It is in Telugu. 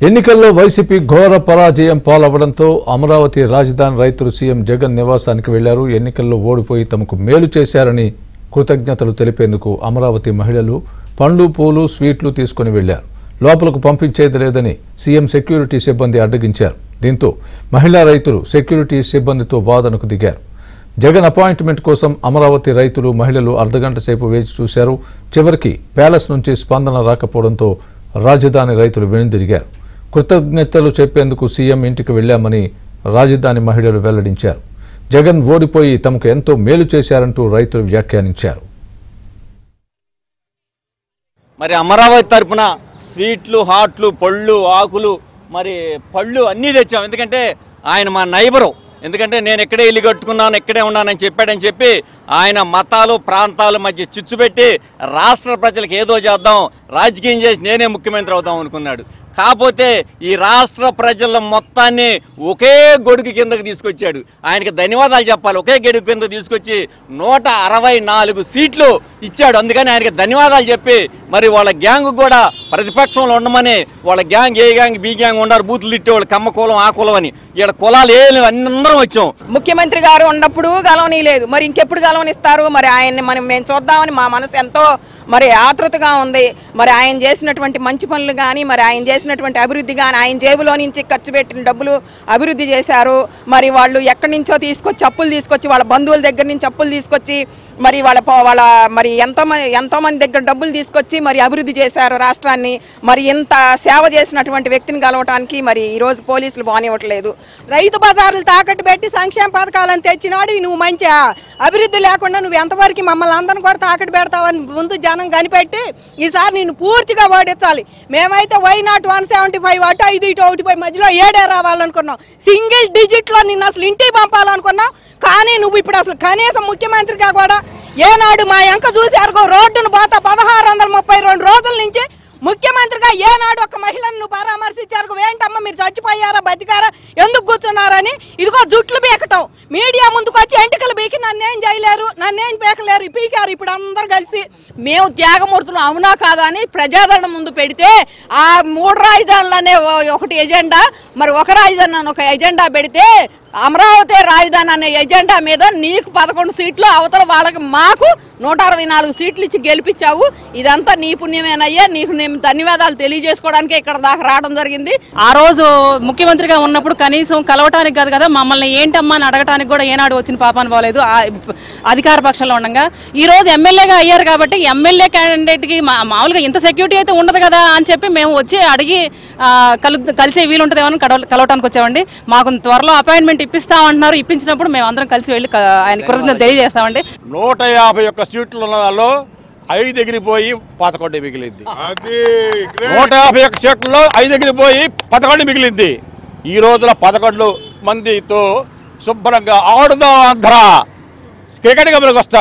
ఎన్నికల్లో వైసీపీ ఘోర పరాజయం పాలవడంతో అమరావతి రాజధాని రైతులు సీఎం జగన్ నివాసానికి వెళ్లారు. ఎన్నికల్లో ఓడిపోయి తమకు మేలు చేశారని కృతజ్ఞతలు తెలిపేందుకు అమరావతి మహిళలు పండ్లు పూలు స్వీట్లు తీసుకుని వెళ్లారు. లోపలకు పంపించేది లేదని సీఎం సెక్యూరిటీ సిబ్బంది అడ్డగించారు. దీంతో మహిళా రైతులు సెక్యూరిటీ సిబ్బందితో వాదనకు దిగారు. జగన్ అపాయింట్మెంట్ కోసం అమరావతి రైతులు మహిళలు అర్ధగంట సేపు వేచి చూశారు. చివరికి ప్యాలెస్ నుంచి స్పందన రాకపోవడంతో రాజధాని రైతులు వెనుదిరిగారు. కృతజ్ఞతలు చెప్పేందుకు సీఎం ఇంటికి వెళ్లామని రాజధాని మహిళలు వెల్లడించారు. జగన్ ఓడిపోయి తమకు ఎంతో మేలు చేశారంటూ రైతులు వ్యాఖ్యానించారు. మరి అమరావతి తరపున స్వీట్లు, హాట్లు, పళ్ళు, ఆకులు, మరి పళ్ళు అన్నీ తెచ్చాం. ఎందుకంటే ఆయన మా నైబరు. ఎందుకంటే నేను ఎక్కడే ఇల్లు కట్టుకున్నాను, ఎక్కడే ఉన్నానని చెప్పాడని చెప్పి ఆయన మతాలు ప్రాంతాల మధ్య చిచ్చు పెట్టి రాష్ట్ర ప్రజలకు ఏదో చేద్దాం, రాజకీయం చేసి నేనే ముఖ్యమంత్రి అవుదాం అనుకున్నాడు. కాకపోతే ఈ రాష్ట్ర ప్రజల మొత్తాన్ని ఒకే గొడుగు కిందకు తీసుకొచ్చాడు. ఆయనకి ధన్యవాదాలు చెప్పాలి. ఒకే గొడుగు కింద తీసుకొచ్చి 164 సీట్లు ఇచ్చాడు. అందుకని ఆయనకి ధన్యవాదాలు చెప్పి మరి వాళ్ళ గ్యాంగ్ కూడా ప్రతిపక్షంలో ఉండమని, వాళ్ళ గ్యాంగ్ ఏ గ్యాంగ్ బి గ్యాంగ్ ఉన్నారు, బూతులు తిట్టేవాళ్ళు కమ్మ కులం ఆ కులం అని. ఇక్కడ కులాలు ఏమి అందరం వచ్చాం. ముఖ్యమంత్రి గారు ఉన్నప్పుడు గెలవని లేదు, మరి ఇంకెప్పుడు గెలవనిస్తారు? మరి ఆయన్ని మేము చూద్దామని మా మనసు ఎంతో మరి ఆతృతగా ఉంది. మరి ఆయన చేసినటువంటి మంచి పనులు కానీ, మరి ఆయన చేసినటువంటి అభివృద్ధి కానీ, ఆయన జేబులో నుంచి ఖర్చు పెట్టిన డబ్బులు అభివృద్ధి చేశారు. మరి వాళ్ళు ఎక్కడి నుంచో తీసుకొచ్చి అప్పులు తీసుకొచ్చి, వాళ్ళ బంధువుల దగ్గర నుంచి అప్పులు తీసుకొచ్చి, మరి వాళ్ళ మరి ఎంతోమంది దగ్గర డబ్బులు తీసుకొచ్చి మరి అభివృద్ధి చేశారు రాష్ట్రాన్ని. మరి ఇంత సేవ చేసినటువంటి వ్యక్తిని కలవటానికి మరి ఈరోజు పోలీసులు బానివ్వట్లేదు. రైతు బజార్లు తాకట్టు పెట్టి సంక్షేమ పథకాలను తెచ్చినాడు నువ్వు. మంచిగా అభివృద్ధి లేకుండా నువ్వు ఎంతవరకు మమ్మల్ని అందరిని కూడా తాకట్టు పెడతావని ముందు జనం కనిపెట్టి ఈసారి నేను పూర్తిగా ఓడించాలి. మేమైతే Y0 175 అటు 5 ఇటు 1 మధ్యలో 7 రావాలనుకున్నాం. సింగిల్ డిజిట్లో నిన్ను అసలు ఇంటికి పంపాలనుకున్నాం. కానీ నువ్వు ఇప్పుడు అసలు కనీసం ముఖ్యమంత్రిగా కూడా ఏనాడు మా ఎంక చూశారు రోడ్డును పోతా 1632 రోజుల నుంచి ముఖ్యమంత్రిగా ఏనాడు ఒక మహిళను నువ్వు పరామర్శించారు. ఏంటమ్మా మీరు చచ్చిపోయారా, బతికారా, ఎందుకు కూర్చున్నారని ఇదిగో జుట్లు బీకటం, మీడియా ముందుకు వచ్చి ఎంటికలు బీకి నన్నేం చేయలేరు, నన్నేం బీకలేరు, పీకారు. ఇప్పుడు అందరు కలిసి మేము త్యాగమూర్తులు అవునా కాదా అని ప్రజాదరణ ముందు పెడితే ఆ 3 రాజధానులనే ఒకటి ఎజెండా, మరి ఒక రాజధాని అని ఒక ఎజెండా పెడితే అమరావతి రాజధాని అనే ఎజెండా మీద నీకు 11 సీట్లు, అవతల వాళ్ళకి మాకు 164 సీట్లు ఇచ్చి గెలిపించావు. ఇదంతా నీ పుణ్యమేనయ్యా. నీకు నేను ధన్యవాదాలు తెలియజేసుకోవడానికి ఇక్కడ దాకా రావడం జరిగింది. ఆ రోజు ముఖ్యమంత్రిగా ఉన్నప్పుడు కనీసం కలవటానికి కాదు కదా, మమ్మల్ని ఏంటమ్మా అని అడగటానికి కూడా ఏనాడు వచ్చిన పాపాన్ని పోలేదు అధికార పక్షంలో ఉండగా. ఈ రోజు ఎమ్మెల్యేగా అయ్యారు కాబట్టి ఎమ్మెల్యే క్యాండిడేట్కి మామూలుగా ఇంత సెక్యూరిటీ అయితే ఉండదు కదా అని చెప్పి మేము వచ్చి అడిగి కలిసే వీలుంటుందేమో అని కలవటానికి వచ్చామండి. మాకు త్వరలో అపాయింట్మెంట్ ఇప్పిస్తామంటున్నారు. ఇప్పించినప్పుడు మేము అందరం కలిసి వెళ్ళి ఆయన కృతజ్ఞతలు తెలియజేస్తామండి. 151 సీట్లలో 5 ఎగిరిపోయి 11 మిగిలింది. 151 సీట్లలో 5 ఎగిరిపోయి 11 మిగిలింది. ఈ రోజున 11 మందితో శుభ్రంగా ఆడుదాం ఆంధ్ర క్రికెట్ గమనికి వస్తారు.